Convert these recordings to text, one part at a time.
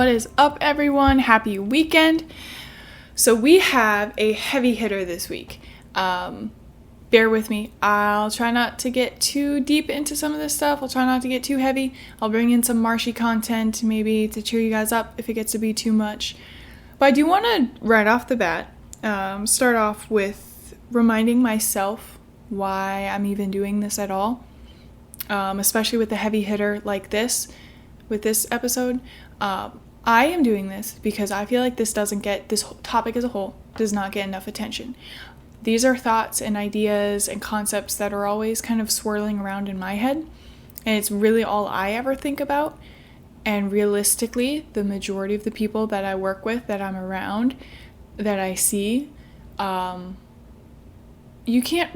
What is up, everyone? Happy weekend. So we have a heavy hitter this week. Bear with me. I'll try not to get too deep into some of this stuff. I'll try not to get too heavy. I'll bring in some marshy content maybe to cheer you guys up if it gets to be too much. But I do want to, right off the bat, start off with reminding myself why I'm even doing this at all. Especially with a heavy hitter like this, with this episode. I am doing this because I feel like this topic as a whole does not get enough attention. These are thoughts and ideas and concepts that are always kind of swirling around in my head, and it's really all I ever think about. And realistically, the majority of the people that I work with, that I'm around, that I see, they don't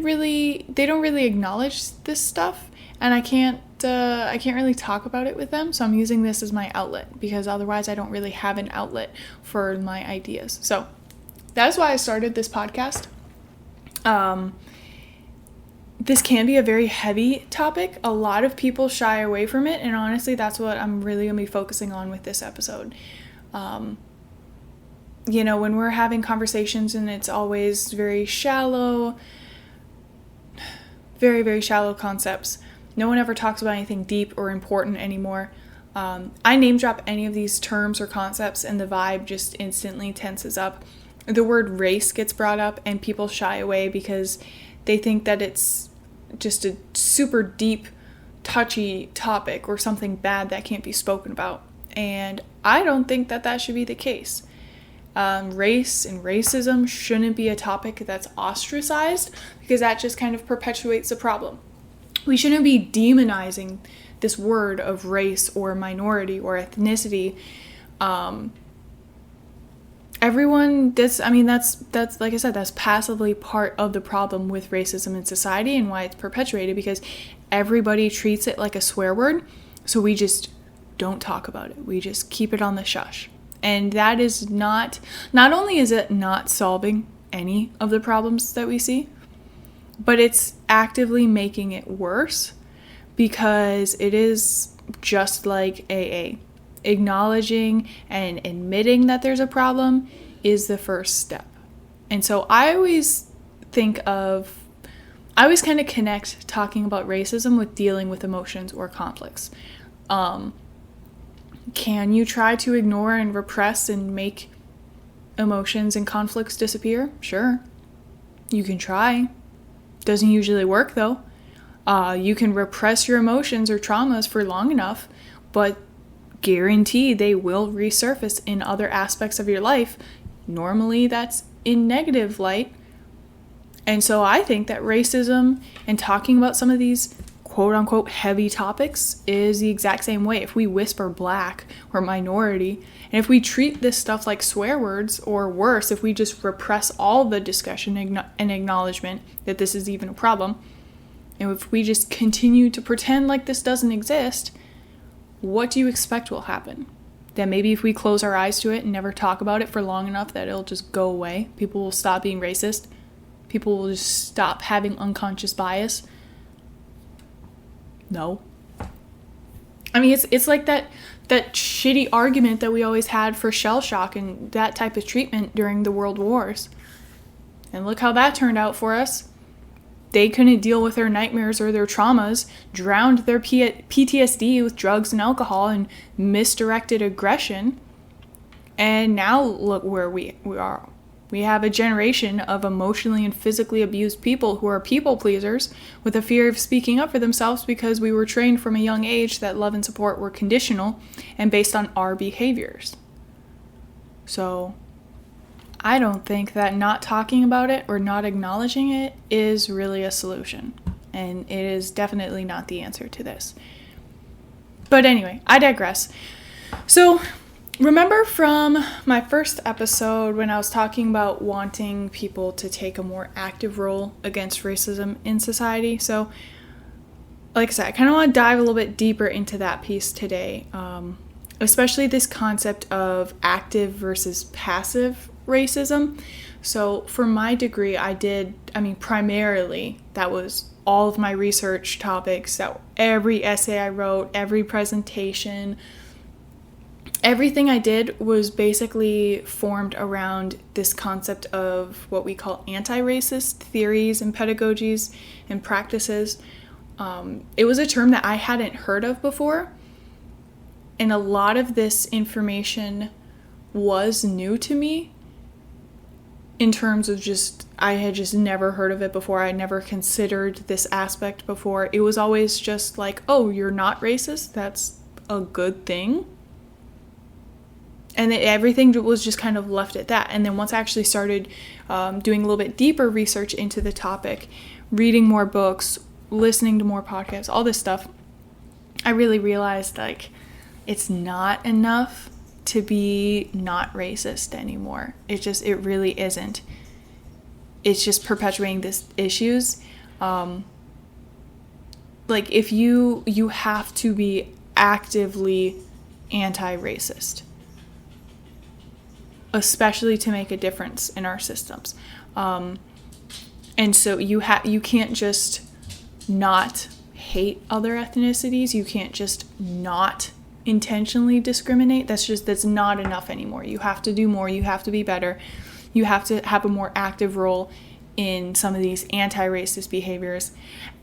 really acknowledge this stuff, and I can't really talk about it with them. So I'm using this as my outlet, because otherwise I don't really have an outlet for my ideas. So that's why I started this podcast. This can be a very heavy topic. A lot of people shy away from it, and honestly, that's what I'm really going to be focusing on with this episode. When we're having conversations and it's always very shallow, very, very shallow concepts. No one ever talks about anything deep or important anymore. I name drop any of these terms or concepts and the vibe just instantly tenses up. The word race gets brought up and people shy away because they think that it's just a super deep, touchy topic or something bad that can't be spoken about. And I don't think that should be the case. Race and racism shouldn't be a topic that's ostracized, because that just kind of perpetuates the problem. We shouldn't be demonizing this word of race or minority or ethnicity. Everyone, that's like I said, that's passively part of the problem with racism in society and why it's perpetuated, because everybody treats it like a swear word. So we just don't talk about it. We just keep it on the shush. And that is not only is it not solving any of the problems that we see, but it's actively making it worse, because it is just like AA. Acknowledging and admitting that there's a problem is the first step. And so I always kind of connect talking about racism with dealing with emotions or conflicts. Can you try to ignore and repress and make emotions and conflicts disappear? Sure. You can try. Doesn't usually work though. You can repress your emotions or traumas for long enough, but guarantee they will resurface in other aspects of your life. Normally that's in negative light. And so I think that racism and talking about some of these quote unquote heavy topics is the exact same way. If we whisper black or minority, and if we treat this stuff like swear words, or worse, if we just repress all the discussion and acknowledgement that this is even a problem, and if we just continue to pretend like this doesn't exist, what do you expect will happen? That maybe if we close our eyes to it and never talk about it for long enough, that it'll just go away. People will stop being racist. People will just stop having unconscious bias. No. I mean, it's like that shitty argument that we always had for shell shock and that type of treatment during the World Wars. And look how that turned out for us. They couldn't deal with their nightmares or their traumas, drowned their PTSD with drugs and alcohol and misdirected aggression. And now look where we are. We have a generation of emotionally and physically abused people who are people pleasers with a fear of speaking up for themselves, because we were trained from a young age that love and support were conditional and based on our behaviors. So I don't think that not talking about it or not acknowledging it is really a solution. And it is definitely not the answer to this. But anyway, I digress. So remember from my first episode when I was talking about wanting people to take a more active role against racism in society? So like I said, I kind of want to dive a little bit deeper into that piece today, especially this concept of active versus passive racism. So for my degree, primarily that was all of my research topics, that every essay I wrote, every presentation, everything I did was basically formed around this concept of what we call anti-racist theories and pedagogies and practices. It was a term that I hadn't heard of before, and a lot of this information was new to me in terms of I had just never heard of it before. I never considered this aspect before. It was always just like, oh, you're not racist? That's a good thing. And everything was just kind of left at that. And then once I actually started doing a little bit deeper research into the topic, reading more books, listening to more podcasts, all this stuff, I really realized like it's not enough to be not racist anymore. It really isn't. It's just perpetuating these issues. Like if you have to be actively anti-racist, especially to make a difference in our systems. And so you can't just not hate other ethnicities. You can't just not intentionally discriminate. That's not enough anymore. You have to do more. You have to be better. You have to have a more active role in some of these anti-racist behaviors.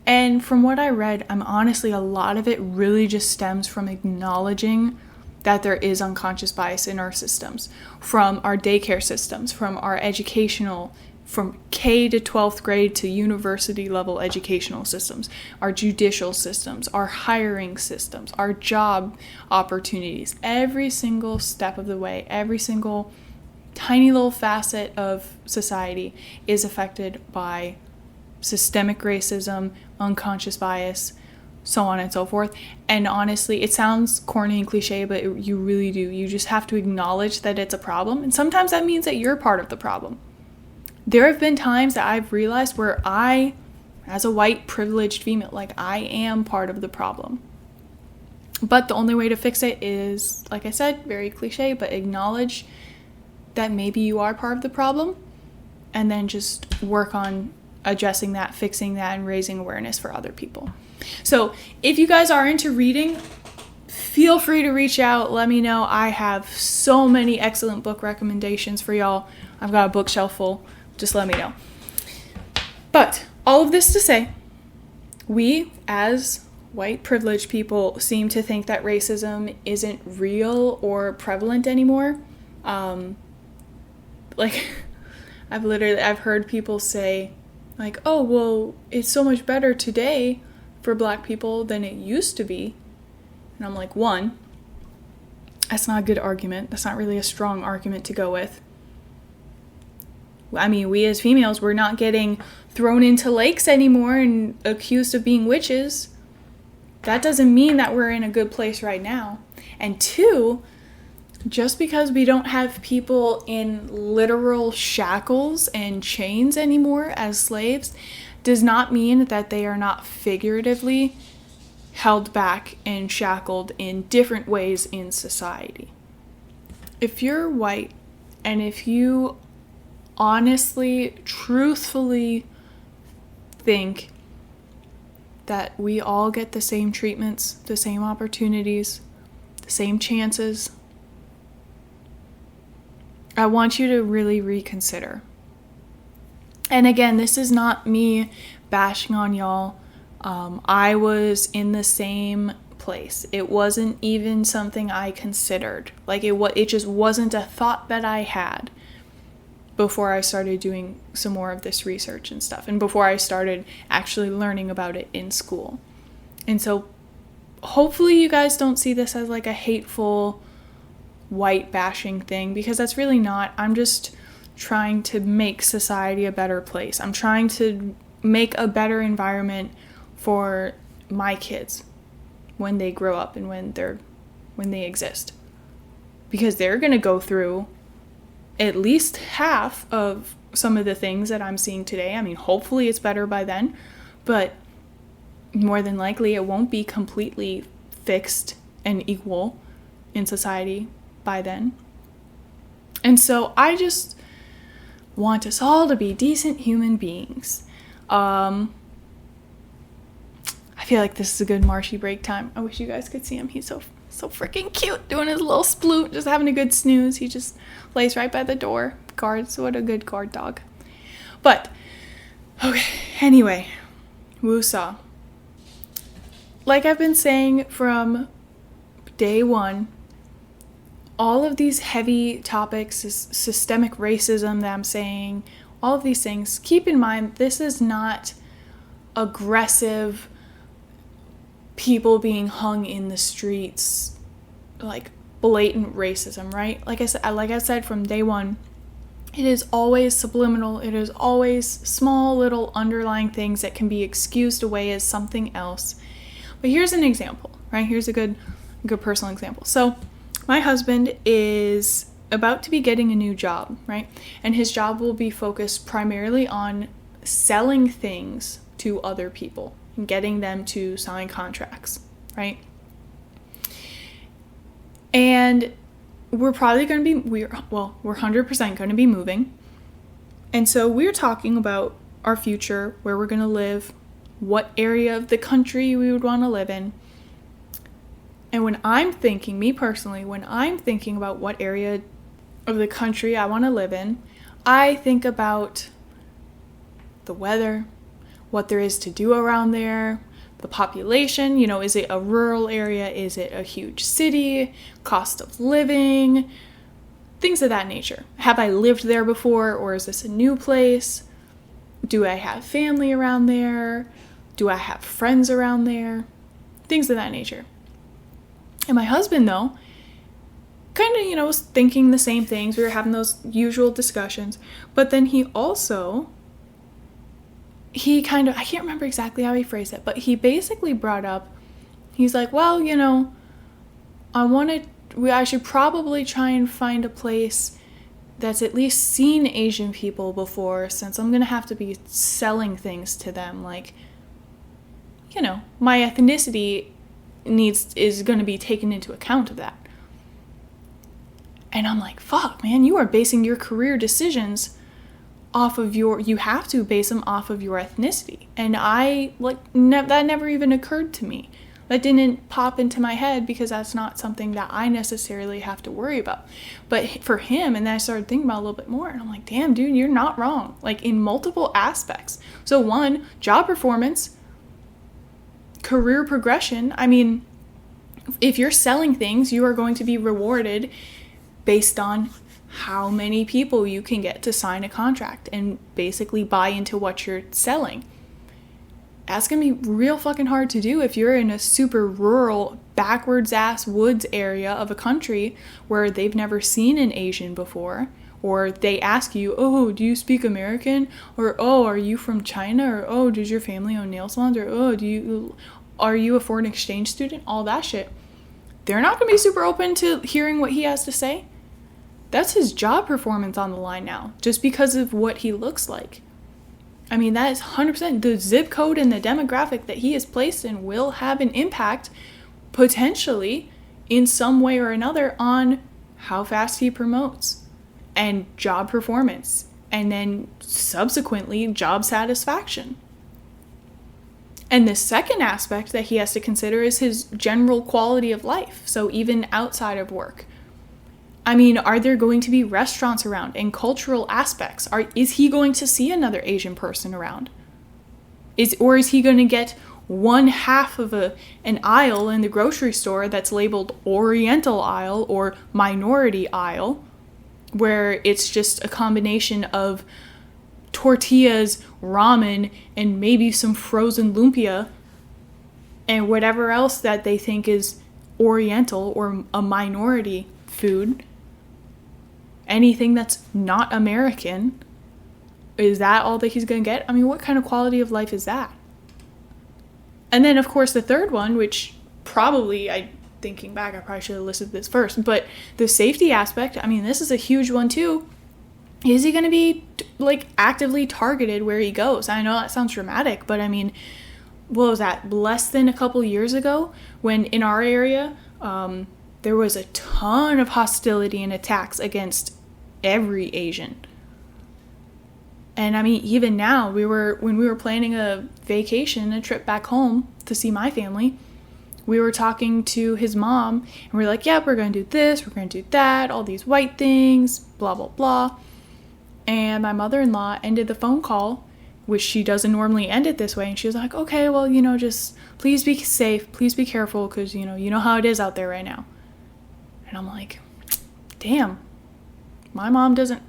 And from what I read, honestly, a lot of it really just stems from acknowledging that there is unconscious bias in our systems, from our daycare systems, from our educational, from K to 12th grade to university level educational systems, our judicial systems, our hiring systems, our job opportunities. Every single step of the way, every single tiny little facet of society is affected by systemic racism, unconscious bias, so on and so forth. And honestly, it sounds corny and cliche, but you really do. You just have to acknowledge that it's a problem. And sometimes that means that you're part of the problem. There have been times that I've realized where I, as a white privileged female, like I am part of the problem. But the only way to fix it is, like I said, very cliche, but acknowledge that maybe you are part of the problem, and then just work on addressing that, fixing that, and raising awareness for other people. So if you guys are into reading, feel free to reach out. Let me know. I have so many excellent book recommendations for y'all. I've got a bookshelf full. Just let me know. But all of this to say, we as white privileged people seem to think that racism isn't real or prevalent anymore. Like I've heard people say like, oh, well, it's so much better today for black people than it used to be. And I'm like, one, that's not a good argument. That's not really a strong argument to go with. I mean, we as females, we're not getting thrown into lakes anymore and accused of being witches. That doesn't mean that we're in a good place right now. And two, just because we don't have people in literal shackles and chains anymore as slaves does not mean that they are not figuratively held back and shackled in different ways in society. If you're white and if you honestly, truthfully think that we all get the same treatments, the same opportunities, the same chances, I want you to really reconsider. And again, this is not me bashing on y'all. I was in the same place. It wasn't even something I considered. Like it just wasn't a thought that I had before I started doing some more of this research and stuff, and before I started actually learning about it in school. And so hopefully you guys don't see this as like a hateful white bashing thing, because that's really not. I'm just trying to make society a better place. I'm trying to make a better environment for my kids when they grow up and when they exist, because they're going to go through at least half of some of the things that I'm seeing today. I mean, hopefully it's better by then, but more than likely it won't be completely fixed and equal in society by then. And so I just want us all to be decent human beings. I feel like this is a good Marshy break time. I wish you guys could see him. He's so So freaking cute, doing his little sploot, just having a good snooze. He just lays right by the door. Guards, what a good guard dog. But, okay, anyway, Wusa. Like I've been saying from day one, all of these heavy topics, this systemic racism that I'm saying, all of these things, keep in mind, this is not aggressive people being hung in the streets, like blatant racism, right? Like I said from day one, it is always subliminal. It is always small little underlying things that can be excused away as something else. But here's an example, right? Here's a good personal example. So my husband is about to be getting a new job, right? And his job will be focused primarily on selling things to other people and getting them to sign contracts, right? And we're probably going to be, we're 100% going to be moving. And so we're talking about our future, where we're going to live, what area of the country we would want to live in. And when I'm thinking, me personally, when I'm thinking about what area of the country I want to live in, I think about the weather, what there is to do around there, the population, is it a rural area? Is it a huge city? Cost of living? Things of that nature. Have I lived there before, or is this a new place? Do I have family around there? Do I have friends around there? Things of that nature. And my husband, though, kind of, was thinking the same things. We were having those usual discussions. But then he kind of, I can't remember exactly how he phrased it, but he basically brought up, he's like, well, I should probably try and find a place that's at least seen Asian people before, since I'm going to have to be selling things to them. Like, my ethnicity is going to be taken into account of that. And I'm like, fuck, man, you are basing your career decisions off of you have to base them off of your ethnicity. And that never even occurred to me. That didn't pop into my head, because that's not something that I necessarily have to worry about. But for him, and then I started thinking about it a little bit more, and I'm like, damn, dude, you're not wrong. Like, in multiple aspects. So one, job performance, career progression. I mean, if you're selling things, you are going to be rewarded based on how many people you can get to sign a contract and basically buy into what you're selling. That's going to be real fucking hard to do if you're in a super rural, backwards ass woods area of a country where they've never seen an Asian before, or they ask you, oh, do you speak American? Or, oh, are you from China? Or, oh, does your family own nail salons? Or, oh, are you a foreign exchange student? All that shit. They're not going to be super open to hearing what he has to say. That's his job performance on the line now, just because of what he looks like. I mean, that is 100%. The zip code and the demographic that he is placed in will have an impact, potentially, in some way or another, on how fast he promotes, and job performance, and then subsequently job satisfaction. And the second aspect that he has to consider is his general quality of life, so even outside of work. I mean, are there going to be restaurants around and cultural aspects? Is he going to see another Asian person around? Or is he going to get one half of an aisle in the grocery store that's labeled Oriental aisle or minority aisle, where it's just a combination of tortillas, ramen, and maybe some frozen lumpia, and whatever else that they think is Oriental or a minority food? Anything that's not American, is that all that he's going to get? I mean, what kind of quality of life is that? And then, of course, the third one, which probably, thinking back, I probably should have listed this first, but the safety aspect, I mean, this is a huge one too. Is he going to be, actively targeted where he goes? I know that sounds dramatic, but I mean, what was that? Less than a couple years ago, when in our area, there was a ton of hostility and attacks against every Asian. And I mean, even now, when we were planning a vacation, a trip back home to see my family, we were talking to his mom, and we are like, yeah, we're going to do this, we're going to do that, all these white things, blah, blah, blah. And my mother-in-law ended the phone call, which she doesn't normally end it this way. And she was like, okay, well, just please be safe, please be careful, because, you know how it is out there right now. And I'm like, damn, my mom doesn't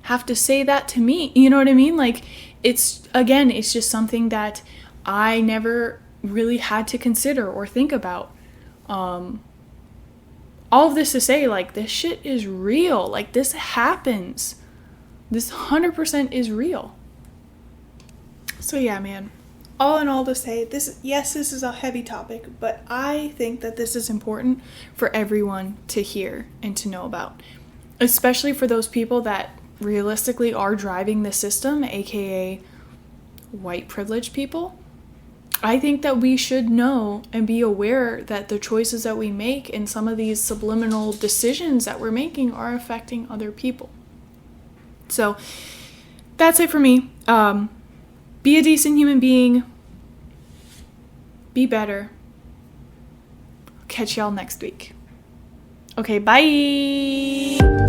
have to say that to me. You know what I mean? Like, it's just something that I never really had to consider or think about. All of this to say, like, this shit is real. Like, this happens. This 100% is real. So yeah, man. All in all to say, this is a heavy topic, but I think that this is important for everyone to hear and to know about. Especially for those people that realistically are driving the system, aka white privileged people. I think that we should know and be aware that the choices that we make and some of these subliminal decisions that we're making are affecting other people. So that's it for me. Be a decent human being. Be better. Catch y'all next week. Okay, bye.